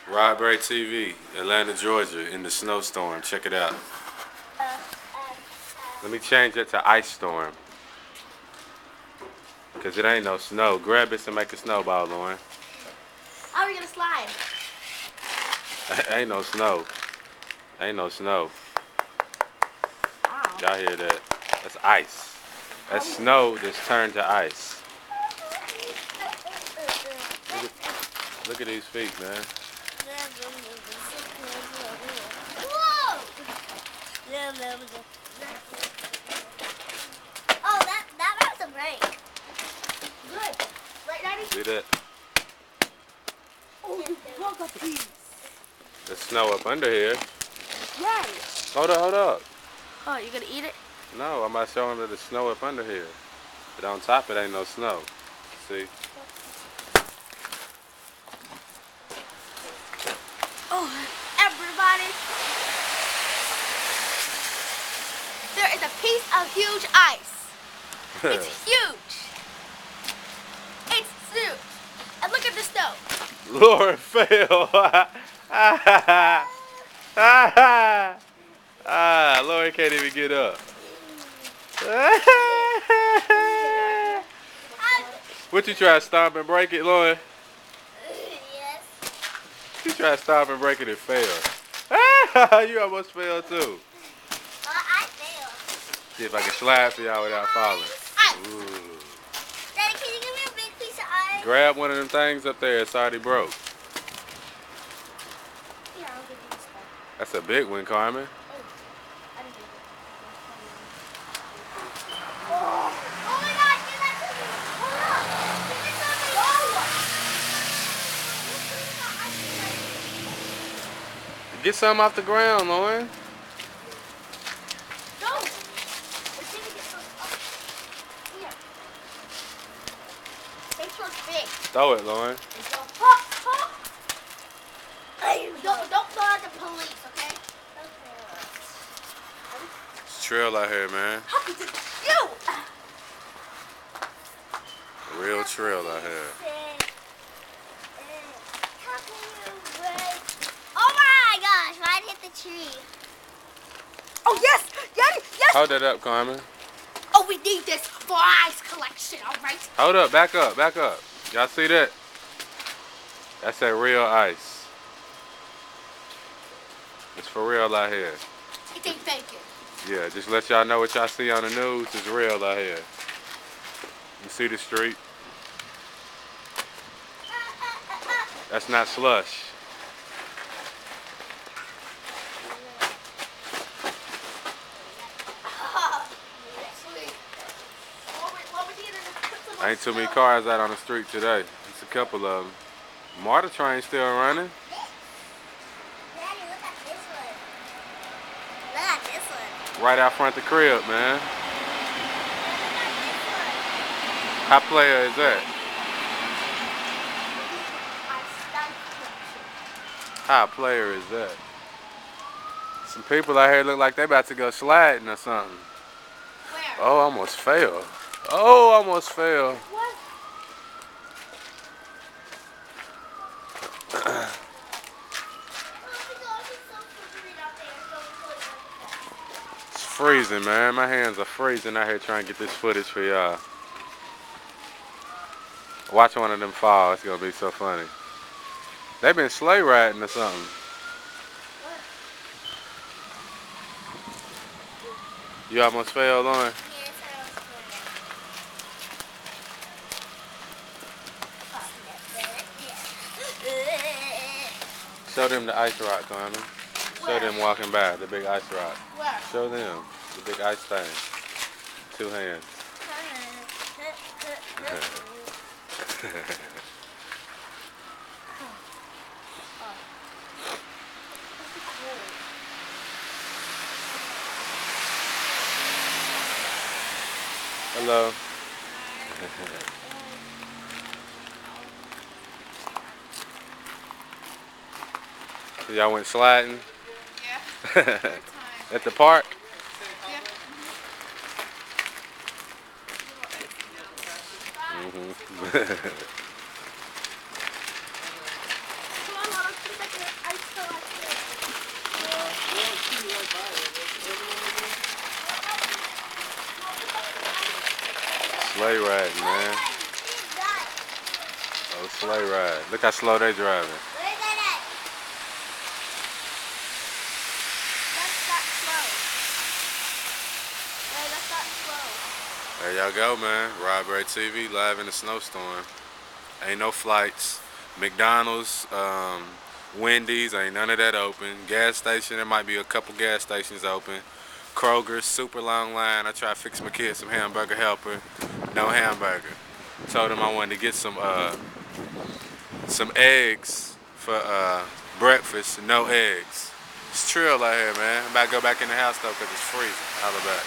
Rodbury TV, Atlanta, Georgia, in the snowstorm. Check it out. Let me change it to ice storm. Because it ain't no snow. Grab this and make a snowball, Lauren. How are we gonna slide? Ain't no snow. Ain't no snow. Wow. Y'all hear that? That's ice. That's snow that's turned to ice. Look at these feet, man. Whoa! Oh, that was a break. Good. Right, Daddy? See that? Oh, you broke a piece. There's snow up under here. Right. Hold up. Oh, you gonna eat it? No, I'm not showing that there's snow up under here. But on top it ain't no snow. See? Oh, everybody. There is a piece of huge ice. It's huge. It's huge. And look at the snow. Lauren fell. Lauren can't even get up. What you try to stomp and break it, Lauren? Yes. You try to stomp and break it and fail. You almost fell too. I failed. See if I can slide for y'all without falling. Ice. Ooh. Daddy, can you give me a big piece of ice? Grab one of them things up there. It's already broke. Yeah, I'll give you this one. That's a big one, Carmen. I didn't do it. Oh my God, give that to me. Hold up. Give it to me. Get some off the ground, Lauren. Go. Let's see if we get some up. Here. Make sure it's big. Throw it, Lauren. Go. Hop, hop. Don't throw at the police, okay? It's trail out here, man. How could you? A real trail out here. Oh my gosh, mine hit the tree. Oh yes, yes. Hold that up, Carmen. Oh, we need this for our ice collection, all right? Hold up, back up. Y'all see that? That's that real ice. It's for real out here. It ain't faking. Yeah, just let y'all know what y'all see on the news is real out here. You see the street? That's not slush. Ain't too many cars out on the street today. Just a couple of them. Marta train still running. Daddy, look at this one. Look at this one. Right out front the crib, man. Look at this one. How player is that? How player is that? Some people out here look like they about to go sliding or something. Where? Oh, almost fell. What? It's freezing, man. My hands are freezing out here trying to get this footage for y'all. Watch one of them fall. It's going to be so funny. They've been sleigh riding or something. You almost fell, Lauren? Show them the ice rock, Carmen. Show them walking by, the big ice rock. Where? Show them the big ice thing. 2 hands. Hello. So y'all went sliding? Yeah. At the park? Yeah. Mm-hmm. Come on, Mama, 2 seconds. sleigh ride, man. Oh, sleigh ride. Look how slow they driving. There y'all go, man. Robbery TV live in the snowstorm. Ain't no flights. McDonald's, Wendy's, ain't none of that open. Gas station, there might be a couple gas stations open. Kroger's, super long line. I tried to fix my kids some hamburger helper. No hamburger. Told them I wanted to get some eggs for breakfast. No eggs. It's trill out here, man. I'm about to go back in the house though because it's freezing. Holla back.